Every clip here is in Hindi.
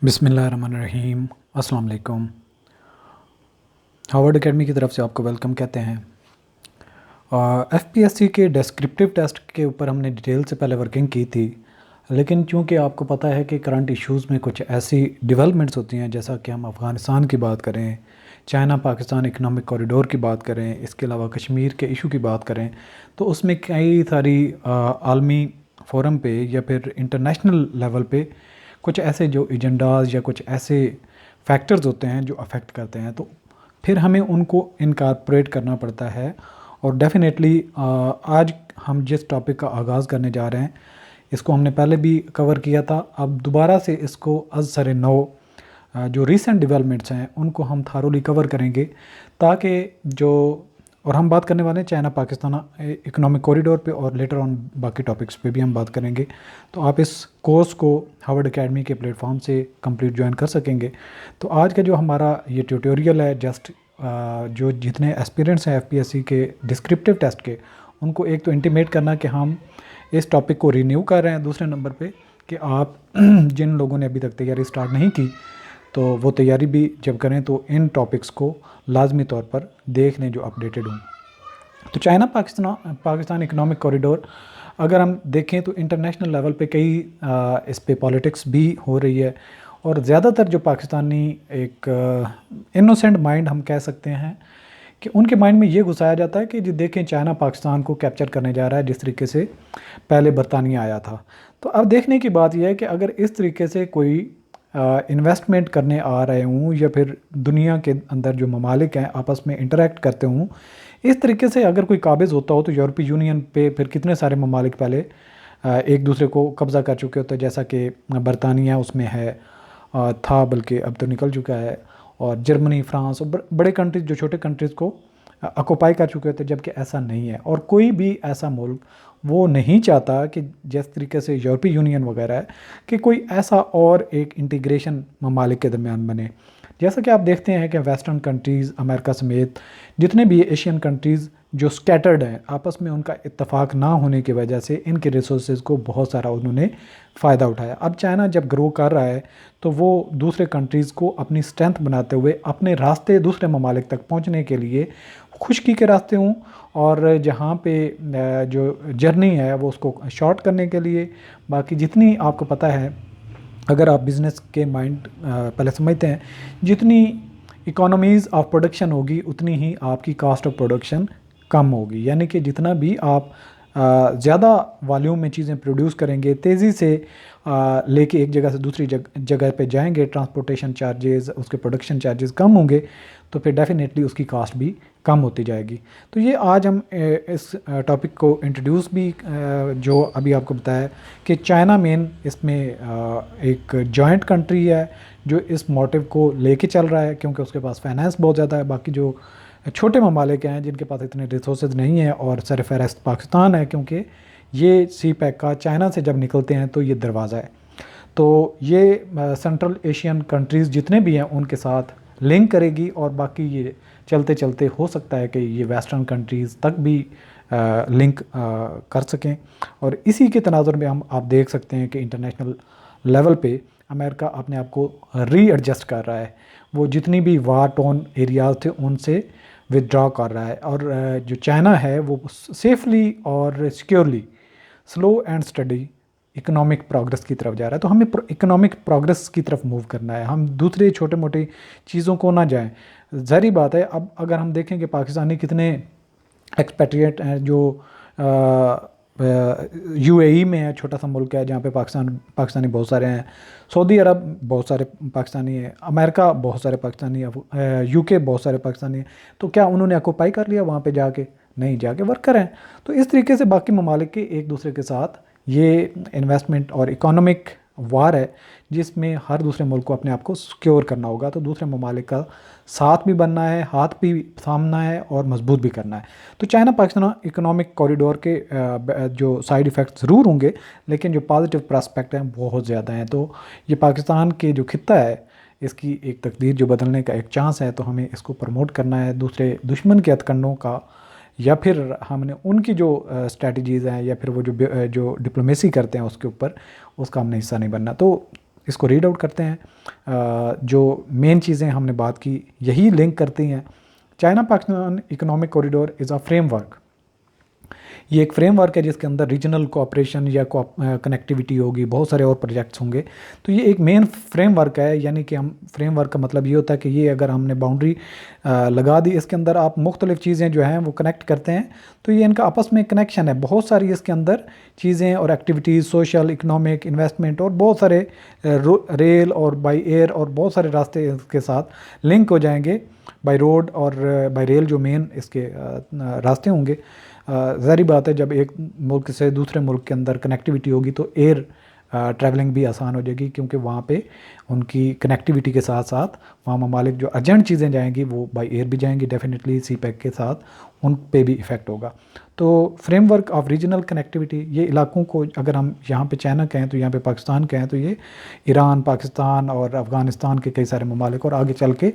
बिस्मिल्लाहिर्रहमानिर्रहीम। अस्सलाम वालेकुम। हार्वर्ड एकेडमी की तरफ से आपको वेलकम कहते हैं। एफपीएससी के डिस्क्रिप्टिव टेस्ट के ऊपर हमने डिटेल से पहले वर्किंग की थी, लेकिन चूंकि आपको पता है कि करंट इश्यूज़ में कुछ ऐसी डेवलपमेंट्स होती हैं, जैसा कि हम अफ़गानिस्तान की बात करें, चाइना पाकिस्तान इकनॉमिक कॉरिडोर की बात करें, इसके अलावा कश्मीर के इशू की बात करें, तो उसमें कई सारी आलमी फोरम पे या फिर इंटरनेशनल लेवल पे कुछ ऐसे जो एजेंडाज या कुछ ऐसे फैक्टर्स होते हैं जो अफेक्ट करते हैं, तो फिर हमें उनको इनकारपोरेट करना पड़ता है। और डेफिनेटली आज हम जिस टॉपिक का आगाज़ करने जा रहे हैं, इसको हमने पहले भी कवर किया था, अब दोबारा से इसको अज़ सर नौ जो रीसेंट डेवलपमेंट्स हैं उनको हम थारोली कवर करेंगे, ताकि जो और हम बात करने वाले हैं चाइना पाकिस्तान इकोनॉमिक कॉरिडोर पे, और लेटर ऑन बाकी टॉपिक्स पे भी हम बात करेंगे। तो आप इस कोर्स को हार्वर्ड एकेडमी के प्लेटफॉर्म से कंप्लीट ज्वाइन कर सकेंगे। तो आज का जो हमारा ये ट्यूटोरियल है, जस्ट जो जितने एस्पिरेंट्स हैं एफपीएससी के डिस्क्रिप्टिव टेस्ट के, उनको एक तो इंटीमेट करना कि हम इस टॉपिक को रिन्यू कर रहे हैं, दूसरे नंबर पे कि आप जिन लोगों ने अभी तक तैयारी स्टार्ट नहीं की, तो वो तैयारी भी जब करें तो इन टॉपिक्स को लाजमी तौर पर देख लें जो अपडेटेड हों। तो चाइना पाकिस्तान इकनॉमिक कॉरिडोर अगर हम देखें तो इंटरनेशनल लेवल पे कई इस पे पॉलिटिक्स भी हो रही है, और ज़्यादातर जो पाकिस्तानी एक इनोसेंट माइंड हम कह सकते हैं कि उनके माइंड में ये घुसाया जाता है कि जी देखें चाइना पाकिस्तान को कैप्चर करने जा रहा है, जिस तरीके से पहले बरतानिया आया था। तो अब देखने की बात यह है कि अगर इस तरीके से कोई इन्वेस्टमेंट करने आ रहे हों, या फिर दुनिया के अंदर जो ममालिक हैं आपस में इंटरेक्ट करते हों, इस तरीके से अगर कोई काबिज़ होता हो, तो यूरोपीय यूनियन पे फिर कितने सारे ममालिक पहले एक दूसरे को कब्ज़ा कर चुके होते हैं, जैसा कि बरतानिया उसमें है, था, बल्कि अब तो निकल चुका है, और जर्मनी, फ्रांस और बड़े कंट्रीज़ जो छोटे कंट्रीज़ को ऑक्युपाई कर चुके होते हैं, जबकि ऐसा नहीं है। और कोई भी ऐसा मुल्क वो नहीं चाहता कि जिस तरीके से यूरोपीय यूनियन वगैरह है, कि कोई ऐसा और एक इंटीग्रेशन ममालिक के दरमियान बने। जैसा कि आप देखते हैं कि वेस्टर्न कंट्रीज़, अमेरिका समेत जितने भी एशियन कंट्रीज़ जो स्कैटर्ड हैं, आपस में उनका इत्तेफाक ना होने की वजह से इनके रिसोर्सेज को बहुत सारा उन्होंने फ़ायदा उठाया। अब चाइना जब ग्रो कर रहा है, तो वो दूसरे कंट्रीज़ को अपनी स्ट्रेंथ बनाते हुए अपने रास्ते दूसरे ममालिक तक पहुंचने के लिए, खुशकी के रास्ते हों और जहाँ पे जो जर्नी है वो उसको शॉर्ट करने के लिए, बाकी जितनी आपको पता है, अगर आप बिज़नेस के माइंड पहले समझते हैं, जितनी इकोनॉमीज़ ऑफ प्रोडक्शन होगी उतनी ही आपकी कॉस्ट ऑफ प्रोडक्शन कम होगी। यानी कि जितना भी आप ज़्यादा वॉल्यूम में चीज़ें प्रोड्यूस करेंगे, तेज़ी से लेके एक जगह से दूसरी जगह पे जाएंगे, ट्रांसपोर्टेशन चार्जेस, उसके प्रोडक्शन चार्जेस कम होंगे, तो फिर डेफिनेटली उसकी कास्ट भी कम होती जाएगी। तो ये आज हम इस टॉपिक को इंट्रोड्यूस भी जो अभी आपको बताया कि चाइना मेन इसमें एक जॉइंट कंट्री है जो इस मोटिव को लेके चल रहा है, क्योंकि उसके पास फाइनेंस बहुत ज़्यादा है। बाकी जो छोटे ममालिक हैं जिनके पास इतने रिसोर्सेज नहीं है, और सरफहरिस्त पाकिस्तान है, क्योंकि ये सी पैक का चाइना से जब निकलते हैं तो ये दरवाज़ा है। तो ये सेंट्रल एशियन कंट्रीज़ जितने भी हैं उनके साथ लिंक करेगी, और बाकी ये चलते चलते हो सकता है कि ये वेस्टर्न कंट्रीज़ तक भी लिंक कर सकें। और इसी के तनाजुर में हम आप देख सकते हैं कि इंटरनेशनल लेवल पे अमेरिका अपने आप को रीएडजस्ट कर रहा है। वो जितनी भी वार टोन एरियाज़ थे उनसे विदड्रॉ कर रहा है, और जो चाइना है वो सेफली और securely slow and study economic progress की तरफ जा रहा है। तो हमें इकोनॉमिक प्रोग्रेस की तरफ मूव करना है, हम दूसरे छोटे मोटे चीज़ों को ना जाएं। ज़ाहिर बात है, अब अगर हम देखें कि पाकिस्तानी कितने एक्सपेट्रिएट हैं जो यूएई में है, छोटा सा मुल्क है जहाँ पे पाकिस्तानी बहुत सारे हैं, सऊदी अरब बहुत सारे पाकिस्तानी हैं, अमेरिका बहुत सारे पाकिस्तानी है, यूके बहुत सारे पाकिस्तानी हैं। तो क्या उन्होंने ऑक्युपाई कर लिया वहाँ पे जाके? नहीं, जाके वर्कर हैं। तो इस तरीके से बाकी ममालिक के एक दूसरे के साथ ये इन्वेस्टमेंट और इकोनॉमिक वार है, जिसमें हर दूसरे मुल्क को अपने आप को सिक्योर करना होगा। तो दूसरे ममालिक का साथ भी बनना है, हाथ भी थामना है और मजबूत भी करना है। तो चाइना पाकिस्तान इकोनॉमिक कॉरिडोर के जो साइड इफ़ेक्ट ज़रूर होंगे, लेकिन जो पॉजिटिव प्रॉस्पेक्ट हैं बहुत ज़्यादा हैं। तो ये पाकिस्तान के जो खित्ता है, इसकी एक तकदीर जो बदलने का एक चांस है, तो हमें इसको प्रमोट करना है दूसरे दुश्मन के हथकंडों का, या फिर हमने उनकी जो स्ट्रैटेजीज़ हैं, या फिर वो जो डिप्लोमेसी करते हैं उसके ऊपर, उसका हमने हिस्सा नहीं बनना। तो इसको रीड आउट करते हैं। जो मेन चीज़ें हमने बात की यही लिंक करती हैं। China Pakistan economic corridor is a framework. ये एक फ्रेमवर्क है जिसके अंदर रीजनल कोऑपरेशन या कनेक्टिविटी होगी, बहुत सारे और प्रोजेक्ट्स होंगे। तो ये एक मेन फ्रेमवर्क है, यानी कि हम फ्रेमवर्क का मतलब ये होता है कि ये अगर हमने बाउंड्री लगा दी, इसके अंदर आप मुख्तलिफ़ चीज़ें जो हैं वो कनेक्ट करते हैं, तो ये इनका आपस में कनेक्शन है। बहुत सारी इसके अंदर चीज़ें और एक्टिविटीज़, सोशल, इकोनॉमिक, इन्वेस्टमेंट और बहुत सारे रेल और बाई एयर और बहुत सारे रास्ते इसके साथ लिंक हो जाएंगे, बाई रोड और बाई रेल जो मेन इसके रास्ते होंगे। ज़ाहिर बात है जब एक मुल्क से दूसरे मुल्क के अंदर कनेक्टिविटी होगी तो एयर ट्रैवलिंग भी आसान हो जाएगी, क्योंकि वहाँ पे उनकी कनेक्टिविटी के साथ साथ वहाँ ममालिक जो अर्जेंट चीज़ें जाएंगी वो बाई एयर भी जाएंगी, डेफिनेटली सी पैक के साथ उन पे भी इफ़ेक्ट होगा। तो फ्रेमवर्क ऑफ रीजनल कनेक्टिविटी, ये इलाकों को अगर हम यहाँ पे चाइना कहें तो यहाँ पे पाकिस्तान कहें तो ये ईरान, पाकिस्तान और अफ़गानिस्तान के कई सारे ममालिक और आगे चल के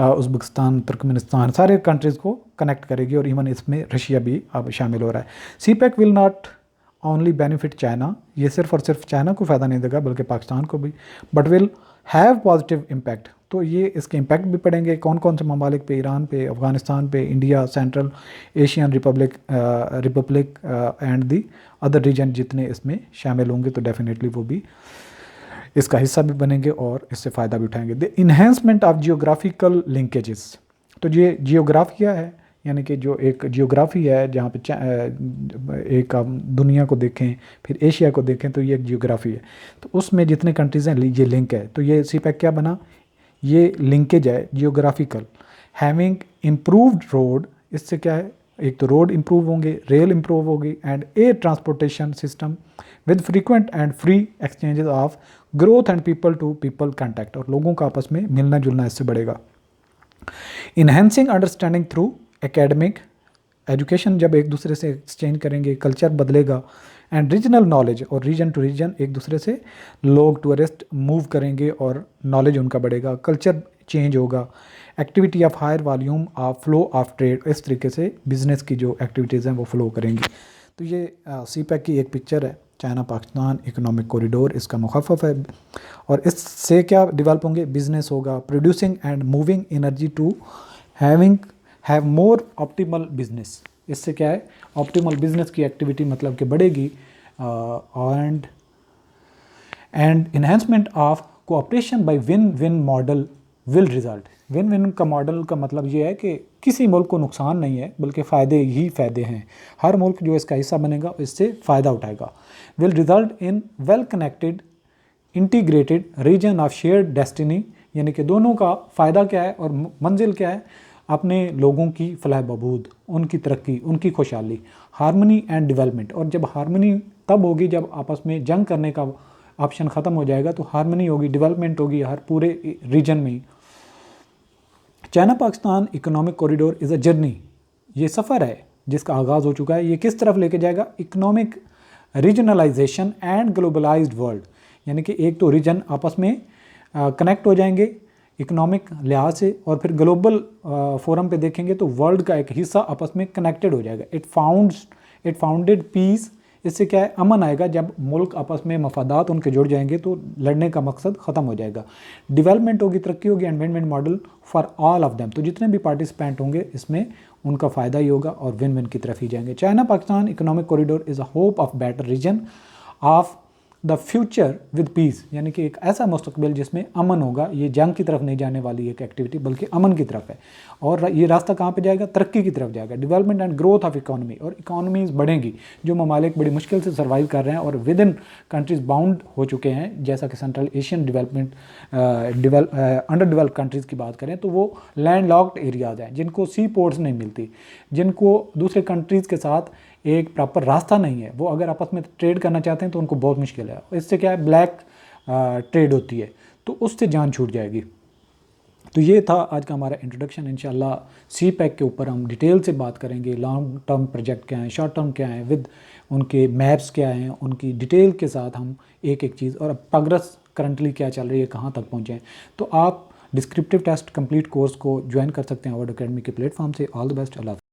उज़्बेकिस्तान, तुर्कमेनिस्तान सारे कंट्रीज़ को कनेक्ट करेगी, और इवन इसमें रशिया भी अब शामिल हो रहा है। CPEC will not only benefit China, ये सिर्फ और सिर्फ चाइना को फ़ायदा नहीं देगा बल्कि पाकिस्तान को भी, but will have positive impact. तो ये इसके इम्पैक्ट भी पड़ेंगे कौन कौन से ममालिक पे, ईरान पे, अफ़गानिस्तान पे, India, central Asian republic and the other region जितने इसमें शामिल होंगे, तो डेफिनेटली वो भी इसका हिस्सा भी बनेंगे और इससे फ़ायदा भी उठाएंगे। The enhancement of geographical linkages, तो ये जियोग्राफिया है, यानी कि जो एक जियोग्राफी है जहाँ पे एक हम दुनिया को देखें फिर एशिया को देखें तो ये एक जियोग्राफी है, तो उसमें जितने कंट्रीज़ हैं ये लिंक है। तो ये सी पैक क्या बना, ये लिंकेज है जियोग्राफिकल। हैविंग इम्प्रूव्ड रोड, इससे क्या है, एक तो रोड इम्प्रूव होंगे, रेल इम्प्रूव होगी, and air transportation system with frequent and free exchanges of growth and people to people contact, और लोगों का आपस में मिलना जुलना इससे बढ़ेगा। Enhancing understanding through academic education, जब एक दूसरे से एक्सचेंज करेंगे कल्चर बदलेगा, एंड रीजनल नॉलेज, और रीजन टू रीजन एक दूसरे से लोग टूरिस्ट मूव करेंगे और नॉलेज उनका बढ़ेगा, कल्चर चेंज होगा, activity of higher volume of flow of trade, इस तरीके से बिज़नेस की जो एक्टिविटीज़ हैं वो फ्लो करेंगी। तो ये सी पैक की एक पिक्चर है, चाइना पाकिस्तान इकोनॉमिक कॉरिडोर इसका मुखफ़फ़ है, और इससे क्या डेवलप होंगे, बिज़नेस होगा, producing and moving energy to have more optimal business, इससे क्या है ऑप्टिमल बिजनेस की एक्टिविटी मतलब कि बढ़ेगी, and enhancement of cooperation by win win model will result. Win win का मॉडल का मतलब ये है कि किसी मुल्क को नुकसान नहीं है बल्कि फ़ायदे ही फ़ायदे हैं, हर मुल्क जो इसका हिस्सा बनेगा इससे फ़ायदा उठाएगा। Will result in well connected integrated region of shared destiny, यानी कि दोनों का फ़ायदा क्या है और मंजिल क्या है, अपने लोगों की फलाह बहबूद, उनकी तरक्की, उनकी खुशहाली, हारमनी एंड डेवलपमेंट। और जब हारमनी तब होगी जब आपस में जंग करने का ऑप्शन ख़त्म हो जाएगा, तो हारमनी होगी, डेवलपमेंट होगी हर पूरे रीजन में। China Pakistan economic corridor is a journey, ये सफ़र है जिसका आगाज़ हो चुका है। ये किस तरफ लेके जाएगा, economic regionalisation and globalised world, यानी कि एक तो रीजन आपस में कनेक्ट हो जाएंगे इकोनॉमिक लिहाज से, और फिर ग्लोबल फोरम पे देखेंगे तो वर्ल्ड का एक हिस्सा आपस में कनेक्टेड हो जाएगा। इट फाउंडेड पीस, इससे क्या है अमन आएगा, जब मुल्क आपस में मफादात उनके जुड़ जाएंगे तो लड़ने का मकसद ख़त्म हो जाएगा। डेवलपमेंट होगी, तरक्की होगी, and win win model for all of them, तो जितने भी पार्टिसिपेंट होंगे इसमें उनका फ़ायदा ही होगा और विन विन की तरफ ही जाएंगे। China Pakistan economic corridor is a hope of better region of the future with peace, यानी कि एक ऐसा मुस्तकबिल जिसमें अमन होगा, ये जंग की तरफ नहीं जाने वाली एक एक्टिविटी बल्कि अमन की तरफ है। और ये रास्ता कहाँ पे जाएगा, तरक्की की तरफ जाएगा। Development and growth of economy, और इकोनॉमीज़ बढ़ेंगी, जो ममालिक बड़ी मुश्किल से सर्वाइव कर रहे हैं और विद इन कंट्रीज़ बाउंड हो चुके हैं, जैसा कि central Asian development under develop countries की बात करें तो वो लैंड लॉक्ड एरियाज़ हैं जिनको सी पोर्ट्स नहीं मिलती, जिनको दूसरे कंट्रीज़ के साथ एक प्रॉपर रास्ता नहीं है, वो अगर आपस में ट्रेड करना चाहते हैं तो उनको बहुत मुश्किल है। इससे क्या है, ब्लैक ट्रेड होती है, तो उससे जान छूट जाएगी। तो ये था आज का हमारा इंट्रोडक्शन। इंशाल्लाह सी पैक के ऊपर हम डिटेल से बात करेंगे, लॉन्ग टर्म प्रोजेक्ट क्या हैं, शॉर्ट टर्म क्या हैं, विद उनके मैप्स क्या हैं, उनकी डिटेल के साथ हम एक एक चीज़, और प्रोग्रेस करंटली क्या चल रही है, कहाँ तक पहुँचे हैं। तो आप डिस्क्रिप्टिव टेस्ट कंप्लीट कोर्स को ज्वाइन कर सकते हैं अवार्ड अकेडमी के प्लेटफॉर्म से। All the best, Allah.